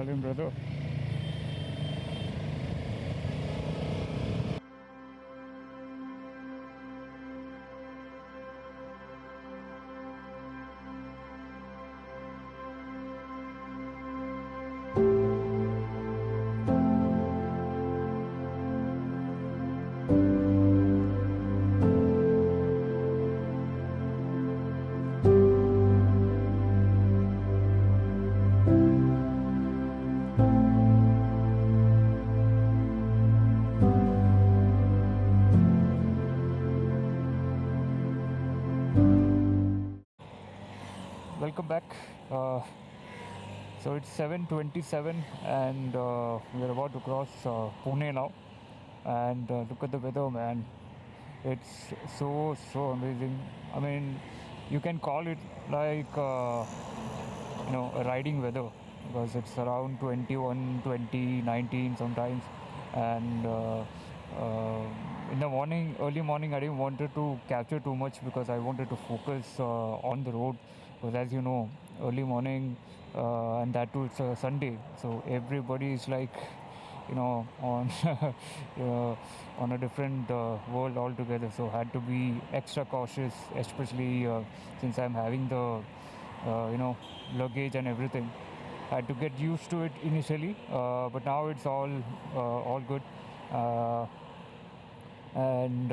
Salim, brother. Welcome back. So it's 7:27, and we're about to cross Pune now. And look at the weather, man. It's so amazing. I mean, you can call it like a riding weather because it's around 21, 20, 19 sometimes. And in the morning, early morning, I didn't wanted to capture too much because I wanted to focus on the road. Because as you know, early morning, and that too it's a Sunday, so everybody is like on on a different world altogether. So had to be extra cautious, especially since I'm having the luggage and everything. Had to get used to it initially, but now it's all good. uh, and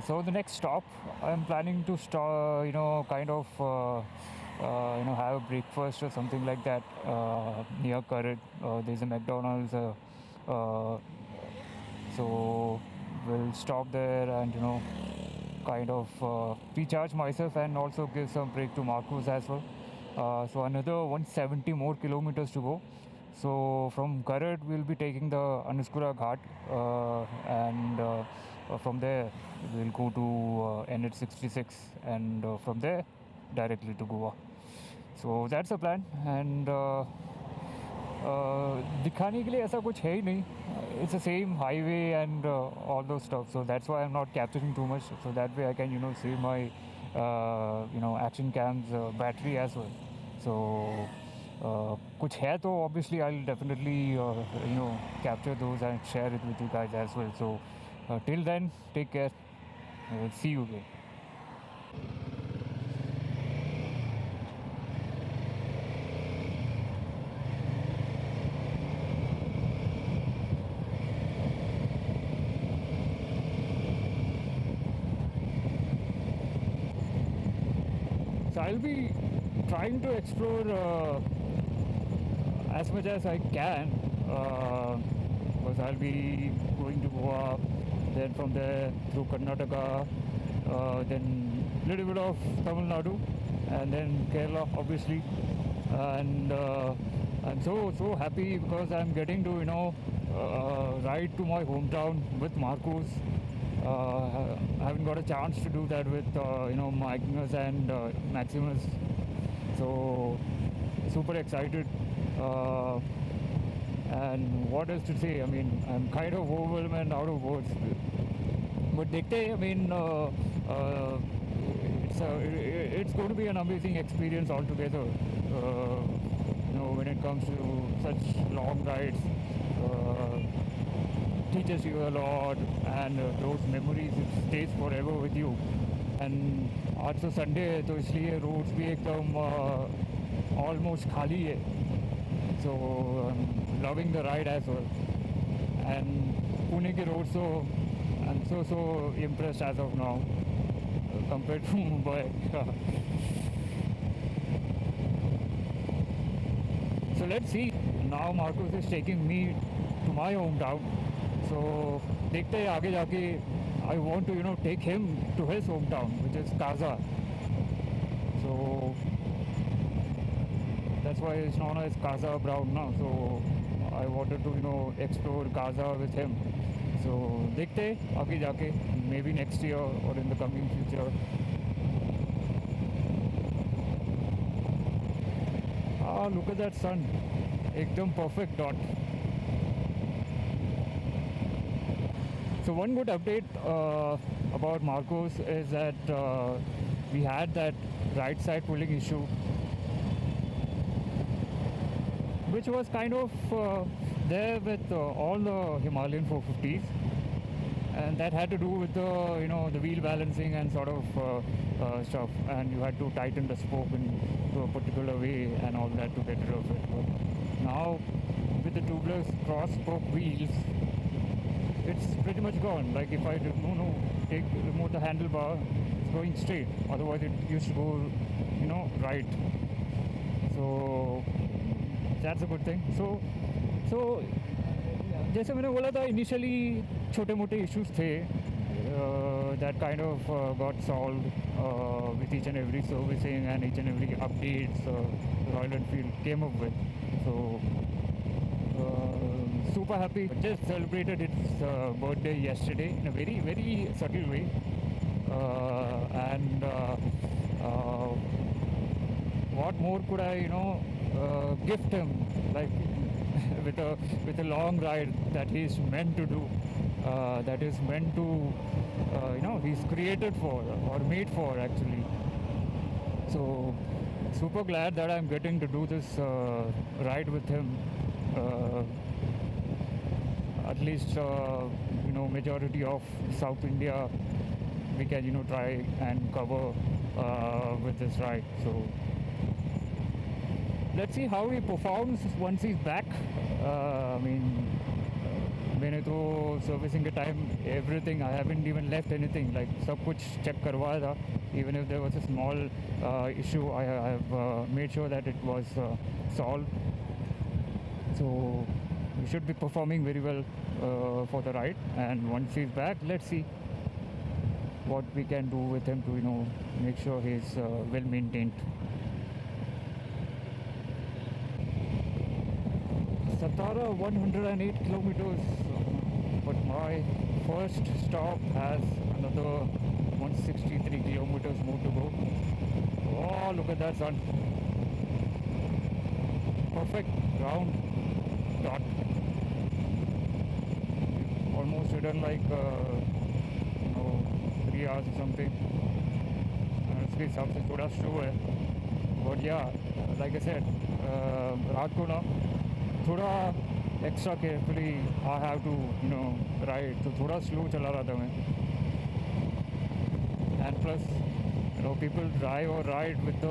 so the next stop, I'm planning to start, kind of have a breakfast or something like that near Current. There's a McDonald's, uh, so we'll stop there and kind of recharge myself and also give some break to Marcus as well. So another 170 more kilometers to go. So from Garad we'll be taking the Anuskura Ghat, and from there we'll go to NH66, and from there directly to Goa. So that's the plan. And दिखाने के लिए ऐसा कुछ है ही नहीं. It's the same highway and all those stuff. So that's why I'm not capturing too much. So that way I can save my action cam's battery as well. So कुछ है तो obviously I'll definitely capture those and share it with you guys as well. So till then, take care. See you again. So I'll be trying to explore as much as I can, because I'll be going to Goa, then from there through Karnataka, then little bit of Tamil Nadu, and then Kerala, obviously. And I'm so happy because I'm getting to ride to my hometown with Marcos. I haven't got a chance to do that with Magnus and Maximus. So super excited. Uh, and what else to say? I mean, I'm kind of overwhelmed and out of words. But देखते, I mean, it's going to be an amazing experience altogether. When it comes to such long rides, teaches you a lot, and those memories it stays forever with you. And आज तो Sunday है तो इसलिए roads भी एकदम almost खाली है. So loving the ride as well. And Pune ke roads, so I'm so impressed as of now compared to Mumbai. So let's see. Now Marcus is taking me to my hometown. So देखते हैं आगे जाके. I want to take him to his hometown, which is Kaza. So that's why it's known as Kaza Brown now. So I wanted to explore Kaza with him. So देखते हैं आगे जाके, maybe next year or in the coming future. Look at that sun. एकदम perfect dot. So one good update about Marcos is that we had that right side pulling issue. which was kind of there with all the Himalayan 450s, and that had to do with the the wheel balancing and sort of stuff, and you had to tighten the spoke into a particular way and all that to get rid of it. But now with the tubeless cross spoke wheels, it's pretty much gone. Like if I remove the handlebar, it's going straight. Otherwise, it used to go, right. So that's a good thing. So जैसे मैंने बोला था initially छोटे मोटे issues थे that kind of got solved with each and every servicing and each and every updates Royal Enfield came up with. So super happy. Just celebrated its birthday yesterday in a very very subtle way, and what more could I gift him, like with a long ride that he's meant to do, that is meant to he's created for or made for actually. So super glad that I'm getting to do this ride with him, at least majority of South India we can try and cover with this ride. So let's see how he performs once he's back. I mean, मैंने तो servicing के time everything, I haven't even left anything, like सब कुछ check करवाया था. Even if there was a small issue, I have made sure that it was solved. So we should be performing very well for the ride, and once he's back, let's see what we can do with him to make sure he's well maintained. Satara 108 kilometers, but my first stop has another 163 kilometers more to go. Oh, look at that sun. Perfect round dot. Almost ridden like 3 hours or something. उसके हिसाब से थोड़ा slow है. But yeah, like I said, रात को ना थोड़ा extra carefully I have to ride, तो थोड़ा स्लो चला रहा था मैं. एंड प्लस पीपल ड्राइव और ride with the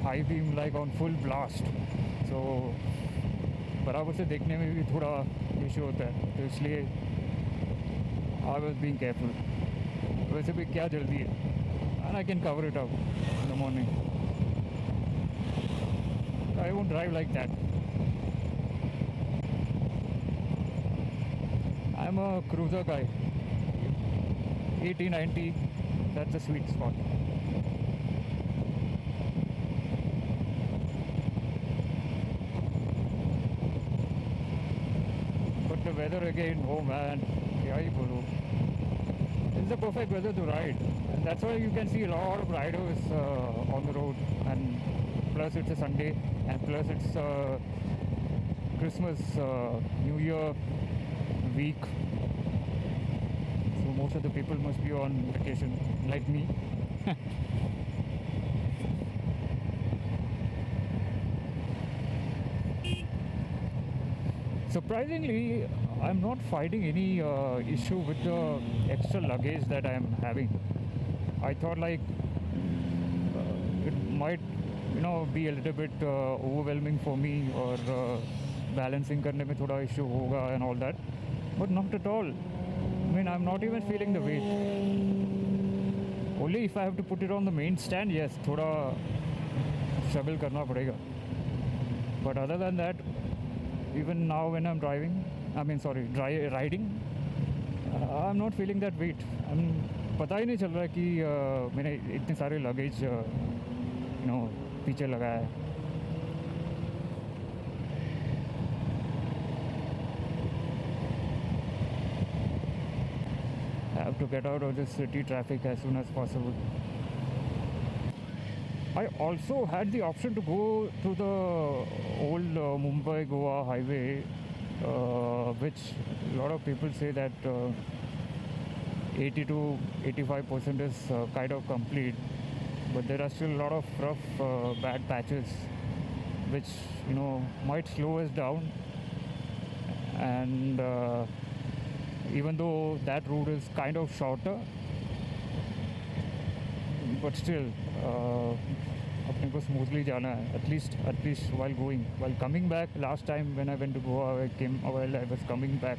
high beam like on full blast, so बराबर से देखने में भी थोड़ा इशू होता है, तो इसलिए आई वॉज बीइंग केयरफुल. वैसे भी क्या जल्दी है, and I can cover it up in the morning. I won't drive like that. I'm a cruiser guy. 80-90, that's the sweet spot. But the weather again, oh man, kya hi bolu. It's the perfect weather to ride, and that's why you can see a lot of riders on the road. And plus it's a Sunday, and plus it's Christmas, New Year week, so most of the people must be on vacation like me. Surprisingly, I'm not finding any issue with the extra luggage that I'm having. I thought like it might be a little bit overwhelming for me, or balancing करने में थोड़ा issue होगा and all that. But not at all. I mean, I'm not even feeling the weight. Only if I have to put it on the main stand, yes, थोड़ा struggle करना पड़ेगा. But other than that, even now when I'm riding, I'm not feeling that weight. पता ही नहीं चल रहा कि मैंने इतने सारे लगेज पीछे लगाया है. I have to get out of this city traffic as soon as possible. I also had the option to go to the old Mumbai-Goa highway, which a lot of people say that 80 to 85% is kind of complete, but there are still a lot of rough, bad patches which might slow us down. And even though that route is kind of shorter, but still अपने को smoothly जाना है, at least while going. While coming back, last time when I went to Goa, while I was coming back,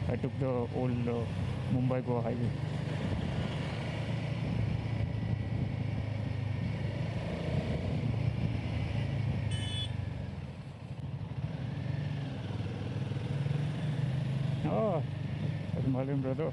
I took the old Mumbai Goa highway. Oh, that's Himalayan brother.